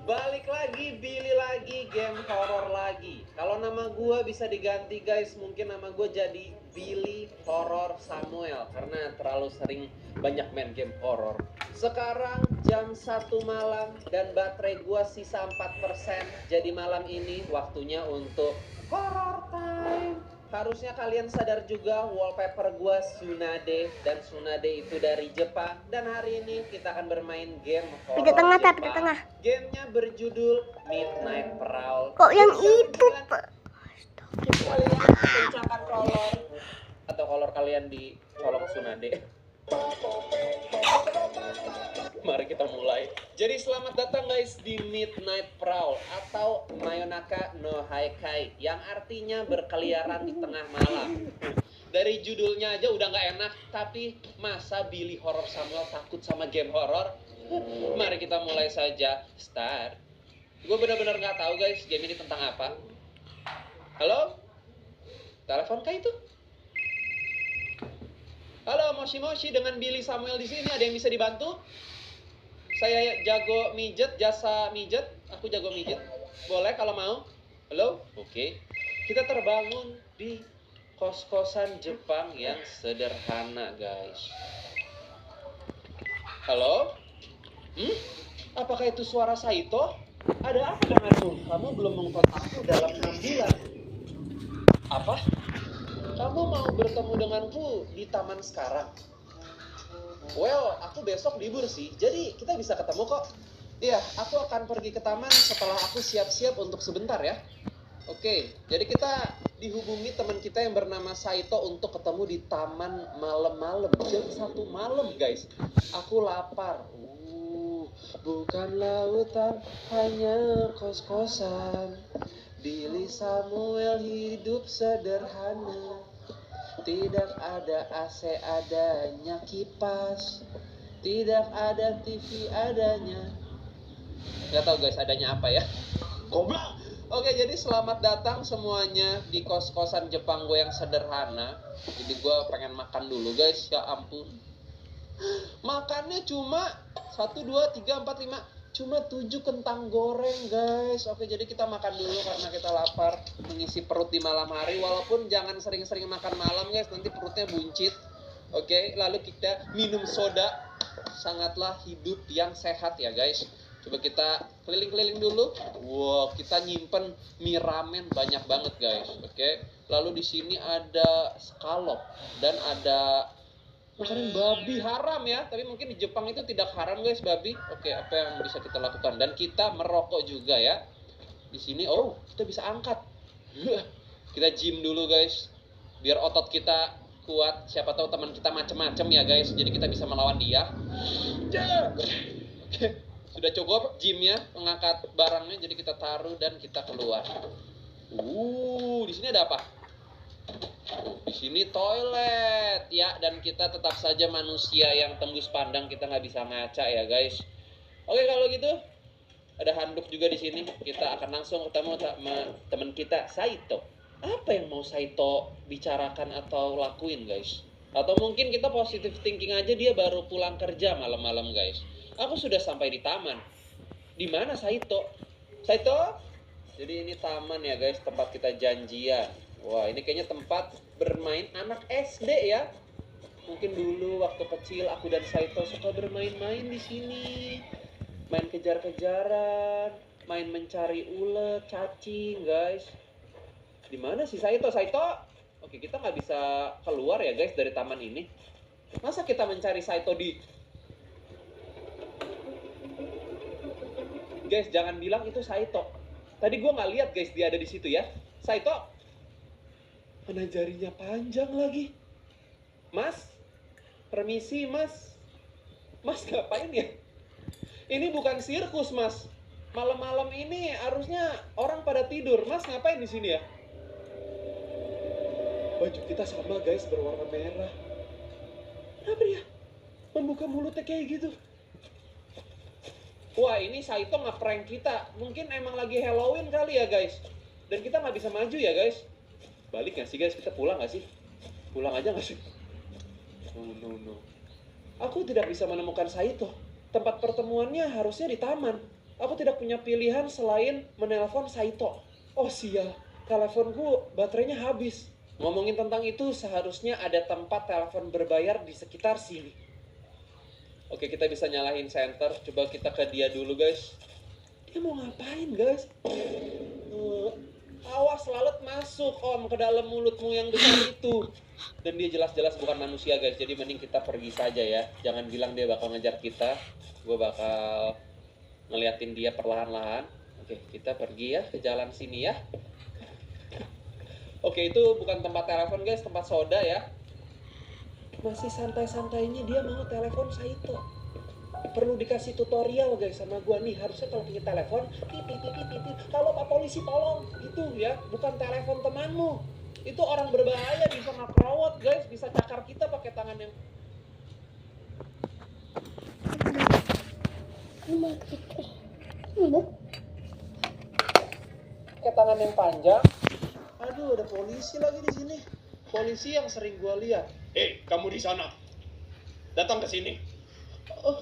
Balik lagi, Billy lagi, game horror lagi. Kalau nama gue bisa diganti guys, mungkin nama gue jadi Billy Horror Samuel karena terlalu sering banyak main game horror. Sekarang jam 1 malam dan baterai gue sisa 4%. Jadi malam ini waktunya untuk horror time. Harusnya kalian sadar juga wallpaper gua Tsunade, dan Tsunade itu dari Jepang. Dan hari ini kita akan bermain game horror tengah, Jepang. tapi tengah. Gamenya berjudul Midnight Prowl. Kok yang itu, Pak? Kalian kencangkan kolor atau kolor kalian dicolok Tsunade. Mari kita mulai. Jadi selamat datang guys di Midnight Prowl atau Mayonaka no Haikai, yang artinya berkeliaran di tengah malam. Dari judulnya aja udah nggak enak, tapi masa Billy Horror Samuel takut sama game horror? Mari kita mulai saja. Start. Gue benar-benar nggak tahu guys game ini tentang apa. Halo? Telepon kah itu? Halo, moshi-moshi, dengan Billy Samuel di sini. Ada yang bisa dibantu? Saya jago mijet, jasa mijet. Aku jago mijet. Boleh kalau mau? Halo? Oke. Kita terbangun di kos-kosan Jepang yang sederhana, guys. Halo? Apakah itu suara Saito? Ada apa denganmu? Kamu belum mengkontakku dalam 6 bulan. Apa? Kamu mau bertemu denganku di taman sekarang? Well, aku besok libur sih, jadi kita bisa ketemu kok. Iya, aku akan pergi ke taman setelah aku siap-siap untuk sebentar ya. Oke, jadi kita dihubungi teman kita yang bernama Saito untuk ketemu di taman malam-malam. Jam 1 malam, guys. Aku lapar. Bukan lautan, hanya kos-kosan. Billy Samuel hidup sederhana. Tidak ada AC, adanya kipas. Tidak ada TV, adanya. Gak tau guys adanya apa ya. Goblok. Oke, jadi selamat datang semuanya di kos-kosan Jepang gue yang sederhana. Jadi gue pengen makan dulu guys. Ya ampun. Makannya cuma 1, 2, 3, 4, 5. Cuma 7 kentang goreng guys. Oke, jadi kita makan dulu karena kita lapar, mengisi perut di malam hari. Walaupun jangan sering-sering makan malam guys, nanti perutnya buncit. Oke, lalu kita minum soda. Sangatlah hidup yang sehat ya guys. Coba kita keliling-keliling dulu. Wow, kita nyimpen mie ramen banyak banget guys. Oke, lalu di sini ada scallop dan ada makanan babi. Haram ya, tapi mungkin di Jepang itu tidak haram guys babi. Oke, apa yang bisa kita lakukan? Dan kita merokok juga ya. Di sini kita bisa angkat. Kita gym dulu guys, biar otot kita kuat. Siapa tahu teman kita macem-macem ya guys, jadi kita bisa melawan dia. Oke, sudah cukup gymnya, mengangkat barangnya, jadi kita taruh dan kita keluar. Di sini ada apa? Di sini toilet ya, dan kita tetap saja manusia yang tembus pandang, kita nggak bisa ngaca ya guys. Oke, kalau gitu ada handuk juga di sini. Kita akan langsung ketemu sama teman kita Saito. Apa yang mau Saito bicarakan atau lakuin guys? Atau mungkin kita positive thinking aja, dia baru pulang kerja malam-malam guys. Aku sudah sampai di taman. Di mana Saito? Saito? Jadi ini taman ya guys, tempat kita janjian. Wah, ini kayaknya tempat bermain anak SD ya. Mungkin dulu waktu kecil aku dan Saito suka bermain-main di sini. Main kejar-kejaran, main mencari ulet, cacing, guys. Di mana sih Saito? Saito? Oke, kita nggak bisa keluar ya guys dari taman ini. Masa kita mencari Saito di... Guys, jangan bilang itu Saito. Tadi gue nggak lihat guys dia ada di situ ya. Saito? Mana jarinya panjang lagi. Mas? Permisi mas. Mas ngapain ya? Ini bukan sirkus mas. Malam-malam ini harusnya orang pada tidur. Mas ngapain di sini ya? Baju kita sama guys, berwarna merah. Kenapa dia membuka mulutnya kayak gitu? Wah, ini Saito nge-prank kita. Mungkin emang lagi Halloween kali ya guys. Dan kita nggak bisa maju ya guys. Balik nggak sih guys? Kita pulang nggak sih? Pulang aja nggak sih? No. Aku tidak bisa menemukan Saito. Tempat pertemuannya harusnya di taman. Aku tidak punya pilihan selain menelpon Saito. Oh sial, teleponku baterainya habis. Ngomongin tentang itu, seharusnya ada tempat telepon berbayar di sekitar sini. Oke, kita bisa nyalahin center. Coba kita ke dia dulu, guys. Dia mau ngapain, guys? Awas lalat masuk, Om, ke dalam mulutmu yang besar itu. Dan dia jelas-jelas bukan manusia, guys. Jadi mending kita pergi saja ya. Jangan bilang dia bakal ngejar kita. Gue bakal ngeliatin dia perlahan-lahan. Oke, kita pergi ya ke jalan sini ya. Oke, itu bukan tempat telepon, guys, tempat soda ya. Masih santai-santainya dia mau telepon Saito. Perlu dikasih tutorial, guys, sama gua nih. Harusnya kalau punya telepon, kalau Pak Polisi tolong, itu ya, bukan telepon temanmu. Itu orang berbahaya, bisa ngakrawat, guys, bisa cakar kita pakai tangan yang pakai tangan yang panjang. Aduh, ada polisi lagi di sini. Polisi yang sering gua lihat. Kamu di sana. Datang ke sini. Oh,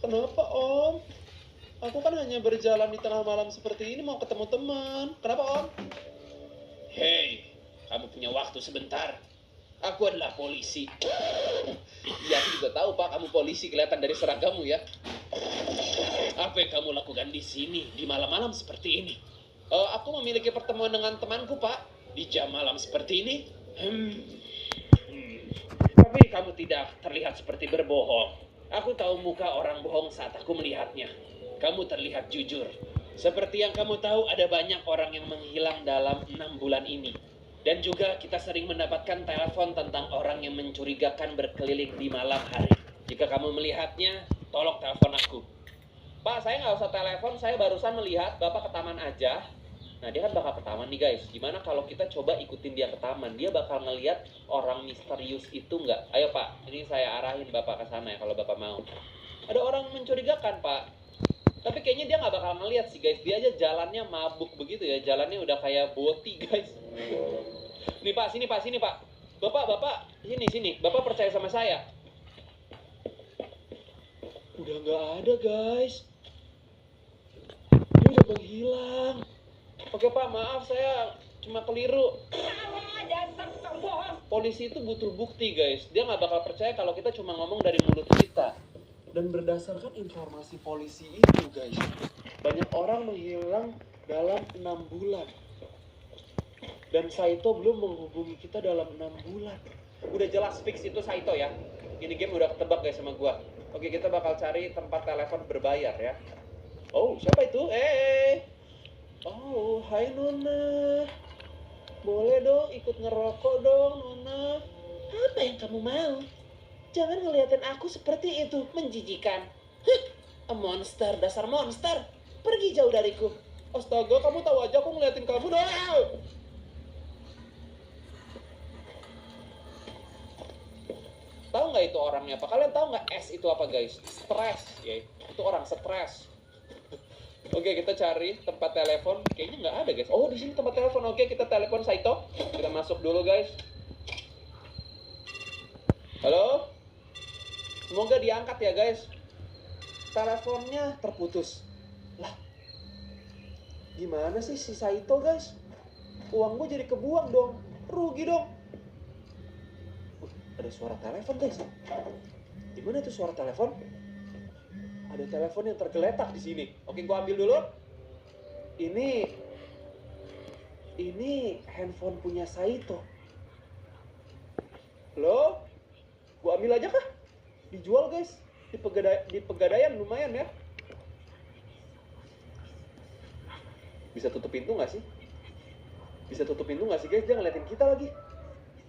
kenapa, Om? Aku kan hanya berjalan di tengah malam seperti ini mau ketemu teman. Kenapa, Om? Hei, kamu punya waktu sebentar. Aku adalah polisi. Ya, aku juga tahu, Pak, kamu polisi, kelihatan dari seragammu ya. Apa yang kamu lakukan di sini di malam-malam seperti ini? Aku memiliki pertemuan dengan temanku, Pak. Di jam malam seperti ini? Tapi kamu tidak terlihat seperti berbohong. Aku tahu muka orang bohong saat aku melihatnya. Kamu terlihat jujur. Seperti yang kamu tahu, ada banyak orang yang menghilang dalam 6 bulan ini. Dan juga kita sering mendapatkan telepon tentang orang yang mencurigakan berkeliling di malam hari. Jika kamu melihatnya, tolong telepon aku. Pak, saya nggak usah telepon, saya barusan melihat Bapak ke taman aja. Nah, dia kan bakal ke taman nih, guys. Gimana kalau kita coba ikutin dia ke taman? Dia bakal ngelihat orang misterius itu nggak? Ayo, Pak. Ini saya arahin Bapak ke sana ya, kalau Bapak mau. Ada orang mencurigakan, Pak. Tapi kayaknya dia nggak bakal ngelihat sih, guys. Dia aja jalannya mabuk begitu ya. Jalannya udah kayak boti, guys. Nih, Pak. Sini, Pak. Sini, Pak. Bapak. Sini. Bapak percaya sama saya. Udah nggak ada, guys. Dia udah menghilang. Oke, Pak, maaf, saya cuma keliru. Polisi itu butuh bukti, guys. Dia nggak bakal percaya kalau kita cuma ngomong dari mulut kita. Dan berdasarkan informasi polisi itu, guys, banyak orang menghilang dalam 6 bulan. Dan Saito belum menghubungi kita dalam 6 bulan. Udah jelas fix itu Saito ya. Ini game udah ketebak, guys, sama gua. Oke, kita bakal cari tempat telepon berbayar ya. Oh, siapa itu? Oh, hai Nona. Boleh dong ikut ngerokok dong, Nona. Apa yang kamu mau? Jangan ngeliatin aku seperti itu, menjijikan. A monster, dasar monster. Pergi jauh dariku. Astaga, kamu tahu aja aku ngeliatin kamu dong. Tahu nggak itu orangnya apa? Kalian tahu nggak S itu apa, guys? Stres, ya. Itu orang stres. Oke, kita cari tempat telepon. Kayaknya nggak ada, guys. Oh, di sini tempat telepon. Oke, kita telepon Saito. Kita masuk dulu, guys. Halo? Semoga diangkat ya, guys. Teleponnya terputus. Lah, gimana sih si Saito, guys? Uang gue jadi kebuang dong. Rugi dong. Ada suara telepon, guys. Di mana itu suara telepon? Ada telepon yang tergeletak di sini. Oke, gua ambil dulu. Ini handphone punya Saito. Halo? Gua ambil aja kah? Dijual, guys. Di Pegadaian lumayan ya. Bisa tutup pintu nggak sih? Guys? Dia ngeliatin kita lagi.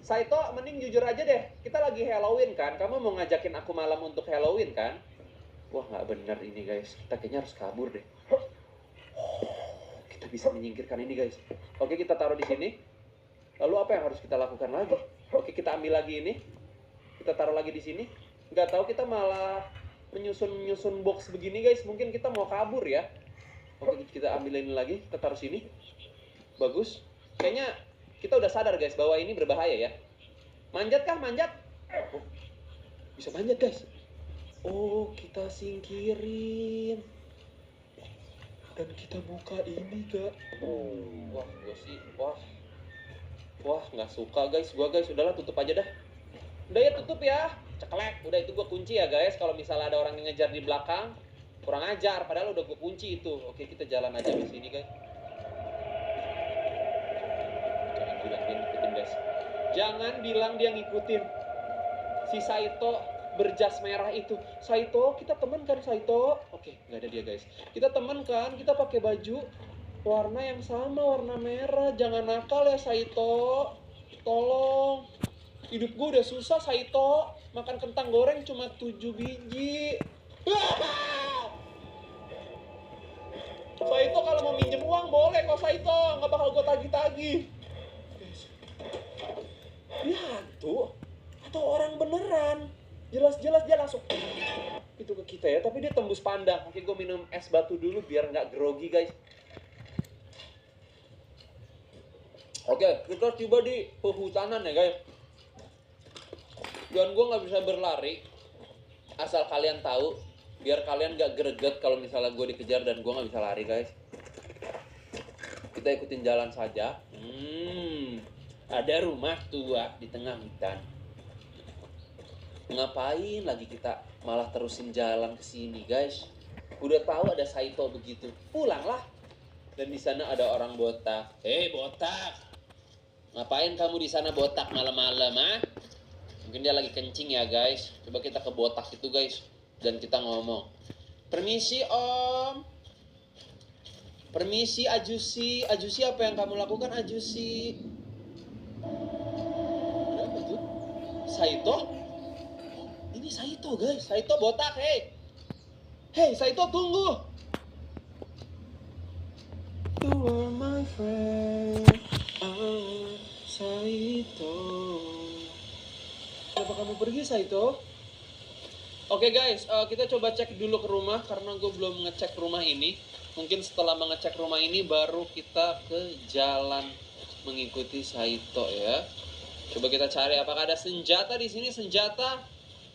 Saito, mending jujur aja deh. Kita lagi Halloween kan? Kamu mau ngajakin aku malam untuk Halloween kan? Wah, nggak benar ini, guys. Kita kayaknya harus kabur deh. Kita bisa menyingkirkan ini, guys. Oke, kita taruh di sini. Lalu apa yang harus kita lakukan lagi? Oke, kita ambil lagi ini. Kita taruh lagi di sini. Nggak tahu kita malah menyusun box begini, guys. Mungkin kita mau kabur ya. Oke, kita ambil ini lagi. Kita taruh sini. Bagus. Kayaknya kita udah sadar, guys, bahwa ini berbahaya ya. Manjat kah? Manjat? Oh, bisa manjat, guys. Oh, kita singkirin. Dan kita buka ini, Kak. Wah, gue sih, wah, nggak suka guys. Udahlah tutup aja dah. Udah ya, tutup ya. Ceklek, udah itu gue kunci ya guys. Kalau misalnya ada orang yang ngejar di belakang, kurang ajar. Padahal udah gue kunci itu. Oke, kita jalan aja di sini guys. Jangan bilang dia ngikutin guys. Jangan bilang dia ngikutin. Si Saito berjas merah itu. Saito, kita temen kan Saito? Oke, nggak ada dia guys. Kita temen kan? Kita pakai baju warna yang sama, warna merah. Jangan nakal ya Saito. Tolong. Hidup gue udah susah Saito. Makan kentang goreng cuma 7 biji. Saito kalau mau minjem uang boleh kok Saito. Nggak bakal gue tagih-tagih. Dia hantu atau orang beneran? Jelas-jelas dia langsung itu ke kita ya. Tapi dia tembus pandang. Oke, gue minum es batu dulu biar nggak grogi guys. Oke, kita tiba di perhutanan ya guys. Dan gue nggak bisa berlari. Asal kalian tahu, biar kalian gak greget kalau misalnya gue dikejar dan gue nggak bisa lari guys. Kita ikutin jalan saja. Ada rumah tua di tengah hutan. Ngapain lagi kita malah terusin jalan ke sini guys? Udah tahu ada Saito begitu, pulanglah. Dan di sana ada orang botak. Hei botak, Ngapain kamu di sana botak malam-malam, ah? Mungkin dia lagi kencing ya guys. Coba kita ke botak itu guys dan kita ngomong. Permisi om. Permisi Ajusi. Ajusi, apa yang kamu lakukan Ajusi? Kenapa tuh? Saito? Ini Saito guys. Saito botak, hei. Hei Saito, tunggu. You are my friend. Saito. Kenapa kamu pergi Saito? Oke guys, kita coba cek dulu ke rumah karena gue belum ngecek rumah ini. Mungkin setelah mengecek rumah ini baru kita ke jalan mengikuti Saito ya. Coba kita cari apakah ada senjata di sini. Senjata.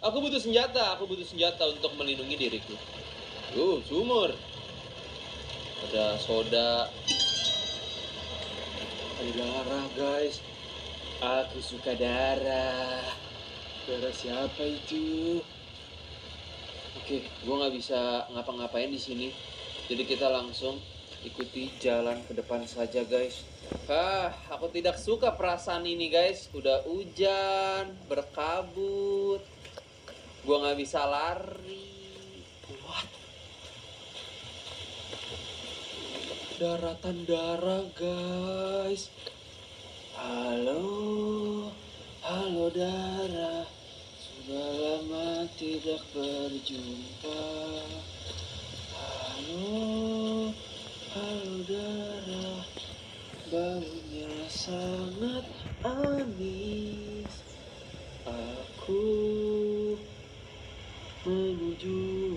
Aku butuh senjata untuk melindungi diriku. Sumur. Ada soda. Ada darah guys. Aku suka darah. Darah siapa itu? Oke, gue nggak bisa ngapa-ngapain di sini. Jadi kita langsung ikuti jalan ke depan saja guys. Aku tidak suka perasaan ini guys. Udah hujan, berkabut. Gue nggak bisa lari. What? Daratan darah guys. Halo darah. Sudah lama tidak berjumpa. Halo darah. Baunya sangat amis. Aku menuju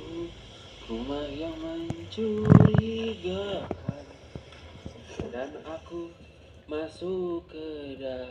rumah yang mencurigakan. Dan aku masuk ke dalam.